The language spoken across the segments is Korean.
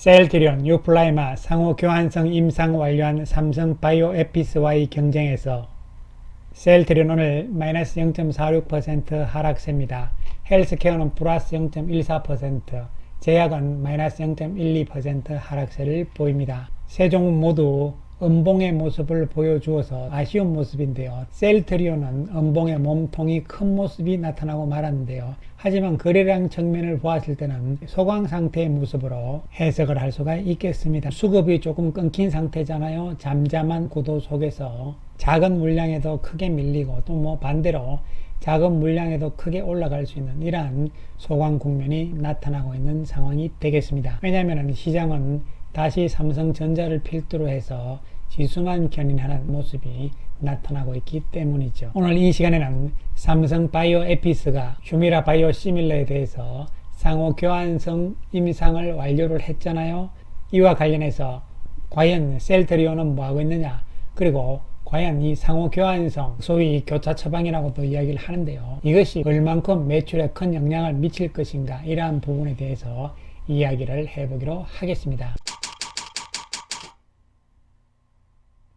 셀트리온, 유플라이마 상호 교환성 임상 완료한 삼성 바이오에피스와의 경쟁에서 셀트리온 오늘 마이너스 0.46% 하락세입니다. 헬스케어는 플러스 0.14%, 제약은 마이너스 0.12% 하락세를 보입니다. 세 종목 모두 음봉의 모습을 보여주어서 아쉬운 모습인데요. 셀트리온은 음봉의 몸통이 큰 모습이 나타나고 말았는데요. 하지만 거래량 측면을 보았을 때는 소강 상태의 모습으로 해석을 할 수가 있겠습니다. 수급이 조금 끊긴 상태잖아요. 잠잠한 구도 속에서 작은 물량에도 크게 밀리고 또 반대로 작은 물량에도 크게 올라갈 수 있는 이러한 소강 국면이 나타나고 있는 상황이 되겠습니다. 왜냐하면 시장은 다시 삼성전자를 필두로 해서 지수만 견인하는 모습이 나타나고 있기 때문이죠. 오늘 이 시간에는 삼성 바이오에피스가 휴미라 바이오시밀러에 대해서 상호 교환성 임상을 완료를 했잖아요. 이와 관련해서 과연 셀트리온은 뭐하고 있느냐, 그리고 과연 이 상호 교환성, 소위 교차 처방이라고도 이야기를 하는데요. 이것이 얼만큼 매출에 큰 영향을 미칠 것인가, 이러한 부분에 대해서 이야기를 해보기로 하겠습니다.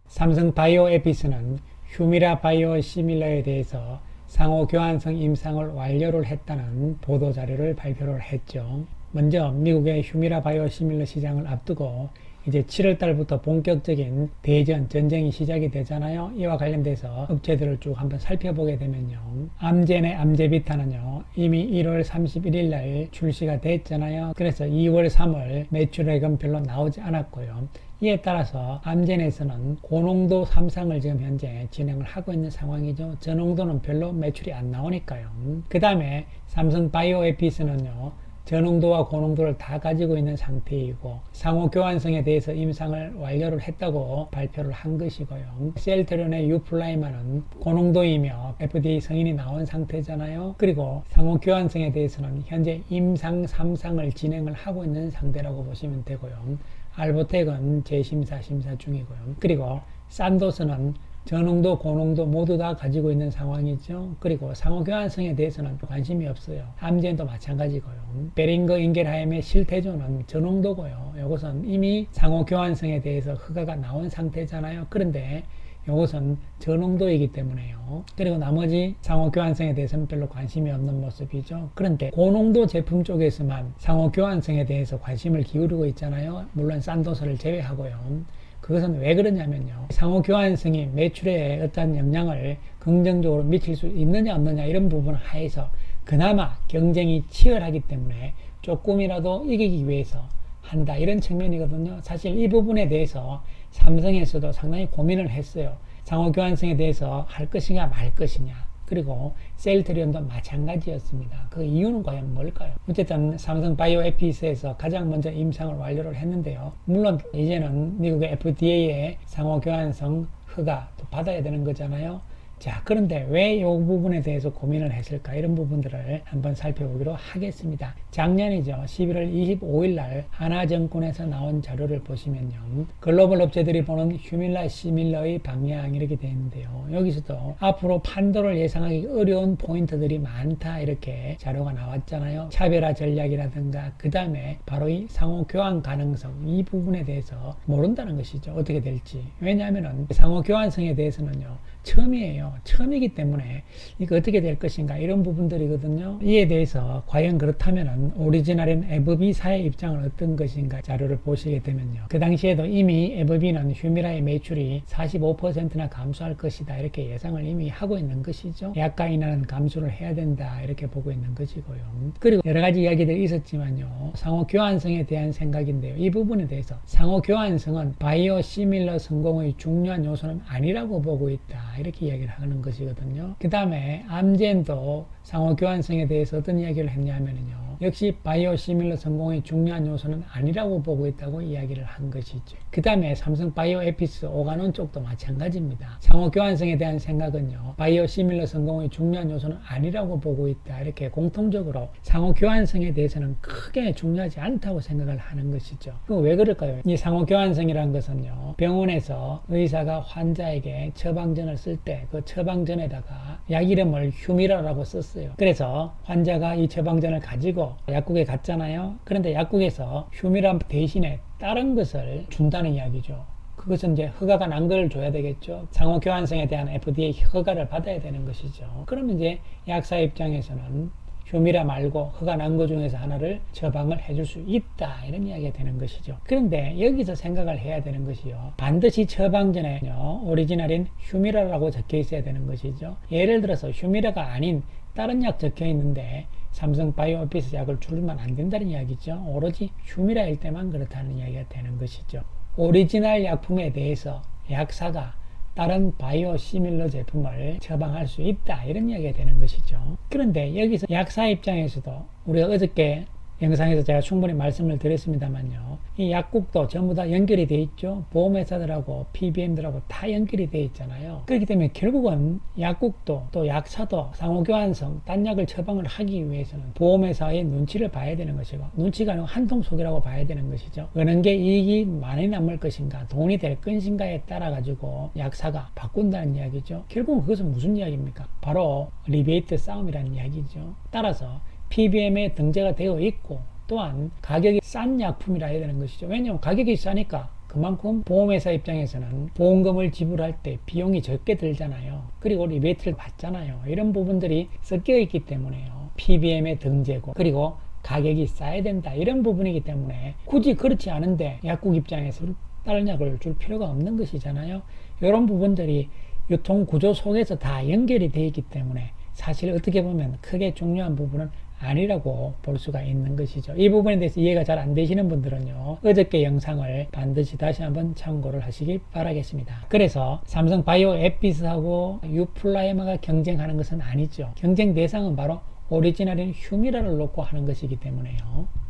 삼성 바이오에피스는 휴미라 바이오시밀러에 대해서 상호 교환성 임상을 완료를 했다는 보도자료를 발표를 했죠. 먼저 미국의 휴미라 바이오시밀러 시장을 앞두고 이제 7월 달부터 본격적인 대전, 전쟁이 시작이 되잖아요. 이와 관련돼서 업체들을 쭉 한번 살펴보게 되면요. 암젠의 암제비타는요, 이미 1월 31일 날 출시가 됐잖아요. 그래서 2월, 3월 매출액은 별로 나오지 않았고요. 이에 따라서 암젠에서는 고농도 3상을 지금 현재 진행을 하고 있는 상황이죠. 저농도는 별로 매출이 안 나오니까요. 그 다음에 삼성 바이오에피스는요, 저농도와 고농도를 다 가지고 있는 상태이고 상호 교환성에 대해서 임상을 완료를 했다고 발표를 한 것이고요. 셀트리온의 유플라이마는 고농도이며 FDA 승인이 나온 상태잖아요. 그리고 상호 교환성에 대해서는 현재 임상 3상을 진행을 하고 있는 상태라고 보시면 되고요. 알보텍은 재심사 심사 중이고요. 그리고 산도스는 저농도, 고농도 모두 다 가지고 있는 상황이죠. 그리고 상호 교환성에 대해서는 관심이 없어요. 암젠도 마찬가지고요. 베링거 인겔하임의 실태조는 저농도고요. 이것은 이미 상호 교환성에 대해서 허가가 나온 상태잖아요. 그런데 이것은 저농도이기 때문에요. 그리고 나머지 상호 교환성에 대해서는 별로 관심이 없는 모습이죠. 그런데 고농도 제품 쪽에서만 상호 교환성에 대해서 관심을 기울이고 있잖아요. 물론 산도스를 제외하고요. 그것은 왜 그러냐면요, 상호 교환성이 매출에 어떤 영향을 긍정적으로 미칠 수 있느냐 없느냐 이런 부분을 하에서 그나마 경쟁이 치열하기 때문에 조금이라도 이기기 위해서 한다, 이런 측면이거든요. 사실 이 부분에 대해서 삼성에서도 상당히 고민을 했어요. 상호 교환성에 대해서 할 것이냐 말 것이냐. 그리고 셀트리온도 마찬가지였습니다. 그 이유는 과연 뭘까요? 어쨌든 삼성 바이오에피스에서 가장 먼저 임상을 완료를 했는데요. 물론 이제는 미국의 FDA의 상호 교환성 허가도 받아야 되는 거잖아요. 자, 그런데 왜 이 부분에 대해서 고민을 했을까, 이런 부분들을 한번 살펴보기로 하겠습니다. 작년이죠. 11월 25일 날 하나증권에서 나온 자료를 보시면요, 글로벌 업체들이 보는 휴밀라 시밀러의 방향 이렇게 되어 있는데요. 여기서도 앞으로 판도를 예상하기 어려운 포인트들이 많다, 이렇게 자료가 나왔잖아요. 차별화 전략이라든가 그 다음에 바로 이 상호 교환 가능성, 이 부분에 대해서 모른다는 것이죠. 어떻게 될지. 왜냐하면 상호 교환성에 대해서는요, 처음이에요. 처음이기 때문에 이거 어떻게 될 것인가, 이런 부분들이거든요. 이에 대해서 과연 그렇다면 오리지널인 에브비사의 입장은 어떤 것인가 자료를 보시게 되면요, 그 당시에도 이미 에브비는 휴미라의 매출이 45%나 감소할 것이다, 이렇게 예상을 이미 하고 있는 것이죠. 약간이나는 감소를 해야 된다, 이렇게 보고 있는 것이고요. 그리고 여러 가지 이야기들이 있었지만요, 상호 교환성에 대한 생각인데요, 이 부분에 대해서 상호 교환성은 바이오 시밀러 성공의 중요한 요소는 아니라고 보고 있다, 이렇게 이야기를 하는 것이거든요. 그 다음에 암젠도 상호 교환성에 대해서 어떤 이야기를 했냐면요, 역시 바이오 시밀러 성공의 중요한 요소는 아니라고 보고 있다고 이야기를 한 것이죠. 그 다음에 삼성 바이오에피스 오가논 쪽도 마찬가지입니다. 상호 교환성에 대한 생각은요, 바이오 시밀러 성공의 중요한 요소는 아니라고 보고 있다, 이렇게 공통적으로 상호 교환성에 대해서는 크게 중요하지 않다고 생각을 하는 것이죠. 그럼 왜 그럴까요? 이 상호 교환성이라는 것은요, 병원에서 의사가 환자에게 처방전을 쓸 때 그 처방전에다가 약 이름을 휴미라라고 썼어요. 그래서 환자가 이 처방전을 가지고 그리고 약국에 갔잖아요. 그런데 약국에서 휴미라 대신에 다른 것을 준다는 이야기죠. 그것은 이제 허가가 난 걸 줘야 되겠죠. 상호 교환성에 대한 FDA 허가를 받아야 되는 것이죠. 그러면 이제 약사 입장에서는 휴미라 말고 허가 난 것 중에서 하나를 처방을 해줄 수 있다, 이런 이야기가 되는 것이죠. 그런데 여기서 생각을 해야 되는 것이요, 반드시 처방 전에요 오리지널인 휴미라라고 적혀 있어야 되는 것이죠. 예를 들어서 휴미라가 아닌 다른 약 적혀 있는데 삼성 바이오오피스 약을 주면 안 된다는 이야기죠. 오로지 휴미라일 때만 그렇다는 이야기가 되는 것이죠. 오리지널 약품에 대해서 약사가 다른 바이오 시밀러 제품을 처방할 수 있다, 이런 이야기가 되는 것이죠. 그런데 여기서 약사 입장에서도 우리가 어저께 영상에서 제가 충분히 말씀을 드렸습니다만요, 이 약국도 전부 다 연결이 돼 있죠. 보험회사들하고 PBM들하고 다 연결이 돼 있잖아요. 그렇기 때문에 결국은 약국도 또 약사도 상호교환성 딴 약을 처방을 하기 위해서는 보험회사의 눈치를 봐야 되는 것이고, 눈치가 아니고 한통속이라고 봐야 되는 것이죠. 어느 게 이익이 많이 남을 것인가, 돈이 될 것인가에 따라 가지고 약사가 바꾼다는 이야기죠. 결국은 그것은 무슨 이야기입니까? 바로 리베이트 싸움이라는 이야기죠. 따라서 PBM에 등재가 되어 있고 또한 가격이 싼 약품이라 해야 되는 것이죠. 왜냐하면 가격이 싸니까 그만큼 보험회사 입장에서는 보험금을 지불할 때 비용이 적게 들잖아요. 그리고 리베이트를 받잖아요. 이런 부분들이 섞여 있기 때문에요, PBM에 등재고 그리고 가격이 싸야 된다, 이런 부분이기 때문에 굳이 그렇지 않은데 약국 입장에서 다른 약을 줄 필요가 없는 것이잖아요. 이런 부분들이 유통구조 속에서 다 연결이 되어 있기 때문에 사실 어떻게 보면 크게 중요한 부분은 아니라고 볼 수가 있는 것이죠. 이 부분에 대해서 이해가 잘 안 되시는 분들은요, 어저께 영상을 반드시 다시 한번 참고를 하시기 바라겠습니다. 그래서 삼성 바이오 에피스하고 유플라이마가 경쟁하는 것은 아니죠. 경쟁 대상은 바로 오리지널인 휴미라를 놓고 하는 것이기 때문에요,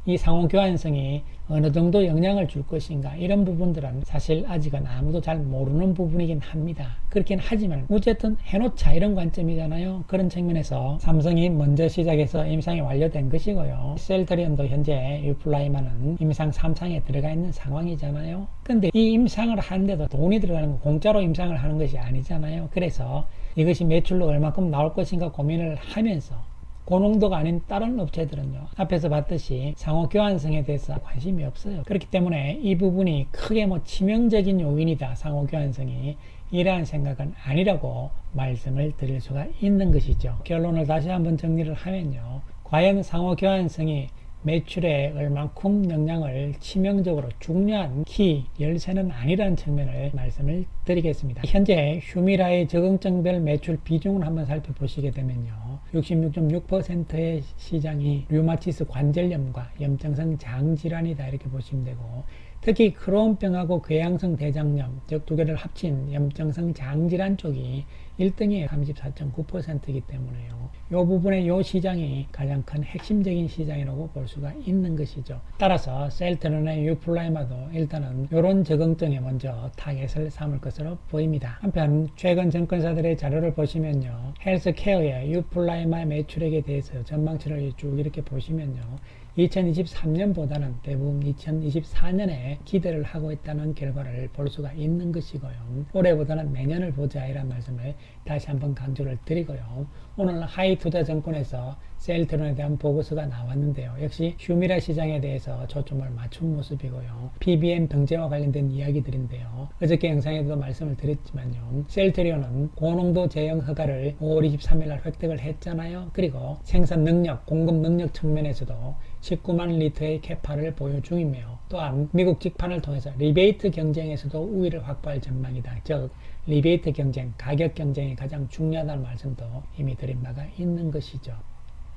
이 상호 교환성이 어느 정도 영향을 줄 것인가, 이런 부분들은 사실 아직은 아무도 잘 모르는 부분이긴 합니다. 그렇긴 하지만 어쨌든 해놓자, 이런 관점이잖아요. 그런 측면에서 삼성이 먼저 시작해서 임상이 완료된 것이고요. 셀트리온도 현재 유플라이마는 임상 3상에 들어가 있는 상황이잖아요. 근데 이 임상을 하는데도 돈이 들어가는 거, 공짜로 임상을 하는 것이 아니잖아요. 그래서 이것이 매출로 얼마큼 나올 것인가 고민을 하면서 고농도가 아닌 다른 업체들은요, 앞에서 봤듯이 상호 교환성에 대해서 관심이 없어요. 그렇기 때문에 이 부분이 크게 치명적인 요인이다, 상호 교환성이, 이러한 생각은 아니라고 말씀을 드릴 수가 있는 것이죠. 결론을 다시 한번 정리를 하면요, 과연 상호 교환성이 매출에 얼만큼 영향을 치명적으로 중요한 키 열쇠는 아니라는 측면을 말씀을 드리겠습니다. 현재 휴미라의 적응증별 매출 비중을 한번 살펴보시게 되면요, 66.6%의 시장이 류마티스 관절염과 염증성 장질환이다, 이렇게 보시면 되고, 특히 크론병하고 궤양성 대장염, 즉 두 개를 합친 염증성 장질환 쪽이 1등이 34.9%이기 때문에요, 이 부분의 이 시장이 가장 큰 핵심적인 시장이라고 볼 수가 있는 것이죠. 따라서 셀트론의 유플라이마도 일단은 이런 적응증에 먼저 타겟을 삼을 것으로 보입니다. 한편 최근 증권사들의 자료를 보시면요, 헬스케어의 유플라이마 매출액에 대해서 전망치를 쭉 이렇게 보시면요, 2023년보다는 대부분 2024년에 기대를 하고 있다는 결과를 볼 수가 있는 것이고요. 올해보다는 내년을 보자, 이런 말씀을 다시 한번 강조를 드리고요. 오늘 하이투자증권에서 셀트론에 대한 보고서가 나왔는데요, 역시 휴미라 시장에 대해서 초점을 맞춘 모습이고요. PBM 등재와 관련된 이야기들인데요, 어저께 영상에도 말씀을 드렸지만요, 셀트리온은 고농도 제형 허가를 5월 23일 날 획득을 했잖아요. 그리고 생산 능력, 공급 능력 측면에서도 19만 리터의 캐파를 보유 중이며, 또한 미국 직판을 통해서 리베이트 경쟁에서도 우위를 확보할 전망이다. 즉 리베이트 경쟁, 가격 경쟁이 가장 중요하다는 말씀도 이미 드린 바가 있는 것이죠.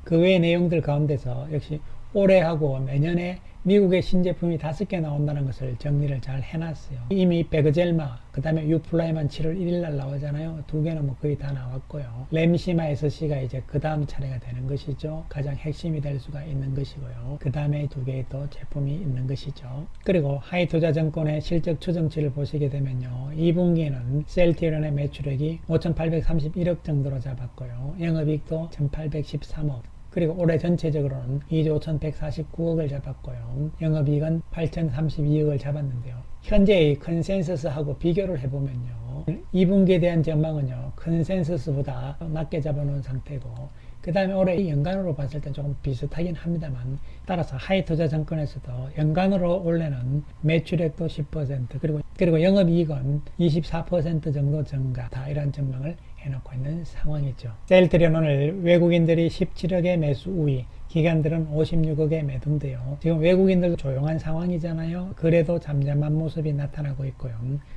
그 외의 내용들 가운데서 역시 올해하고 내년에 미국의 신제품이 5개 나온다는 것을 정리를 잘 해놨어요. 이미 베그젤마, 그 다음에 유플라이만 7월 1일 날 나오잖아요. 2개는 거의 다 나왔고요. 램시마 SC가 이제 그 다음 차례가 되는 것이죠. 가장 핵심이 될 수가 있는 것이고요. 그 다음에 2개의 또 제품이 있는 것이죠. 그리고 하이투자증권의 실적 추정치를 보시게 되면요, 2분기에는 셀트리온의 매출액이 5,831억 정도로 잡았고요, 영업이익도 1,813억, 그리고 올해 전체적으로는 2조 5,149억을 잡았고요, 영업이익은 8,032억을 잡았는데요, 현재의 컨센서스하고 비교를 해보면요, 2분기에 대한 전망은요, 컨센서스보다 낮게 잡아놓은 상태고, 그 그 다음에 올해 연간으로 봤을 때 조금 비슷하긴 합니다만, 따라서 하이투자증권에서도 연간으로 올해는 매출액도 10% 그리고 영업이익은 24% 정도 증가, 다 이런 전망을 해놓고 있는 상황이죠. 세일트리온 오늘 외국인들이 17억의 매수 우위, 기관들은 56억의 매도인데요. 지금 외국인들도 조용한 상황이잖아요. 그래도 잠잠한 모습이 나타나고 있고요.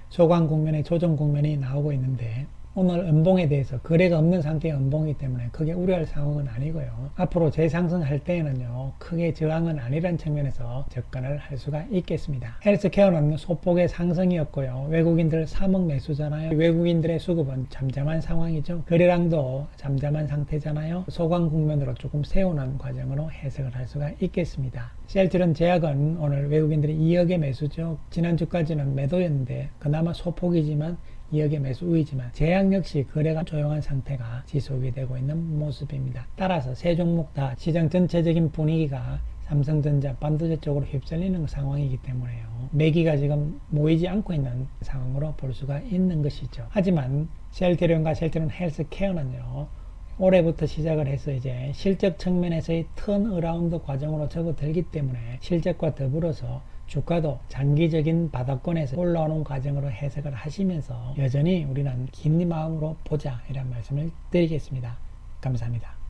소강 국면에 조정 국면이 나오고 있는데, 오늘 음봉에 대해서 거래가 없는 상태의 음봉이기 때문에 크게 우려할 상황은 아니고요. 앞으로 재상승할 때에는요, 크게 저항은 아니란 측면에서 접근을 할 수가 있겠습니다. 헬스케어는 소폭의 상승이었고요. 외국인들 3억 매수잖아요. 외국인들의 수급은 잠잠한 상황이죠. 거래량도 잠잠한 상태잖아요. 소강 국면으로 조금 세우는 과정으로 해석을 할 수가 있겠습니다. 셀트리온 제약은 오늘 외국인들이 2억의 매수죠. 지난주까지는 매도였는데 그나마 소폭이지만 2억의 매수 우위지만 제약 역시 거래가 조용한 상태가 지속이 되고 있는 모습입니다. 따라서 세 종목 다 시장 전체적인 분위기가 삼성전자, 반도체 쪽으로 휩쓸리는 상황이기 때문에요. 매기가 지금 모이지 않고 있는 상황으로 볼 수가 있는 것이죠. 하지만 셀트리온과 셀트리온 헬스케어는요, 올해부터 시작을 해서 이제 실적 측면에서의 턴어라운드 과정으로 접어들기 때문에 실적과 더불어서 주가도 장기적인 바닥권에서 올라오는 과정으로 해석을 하시면서 여전히 우리는 긴 마음으로 보자, 이런 말씀을 드리겠습니다. 감사합니다.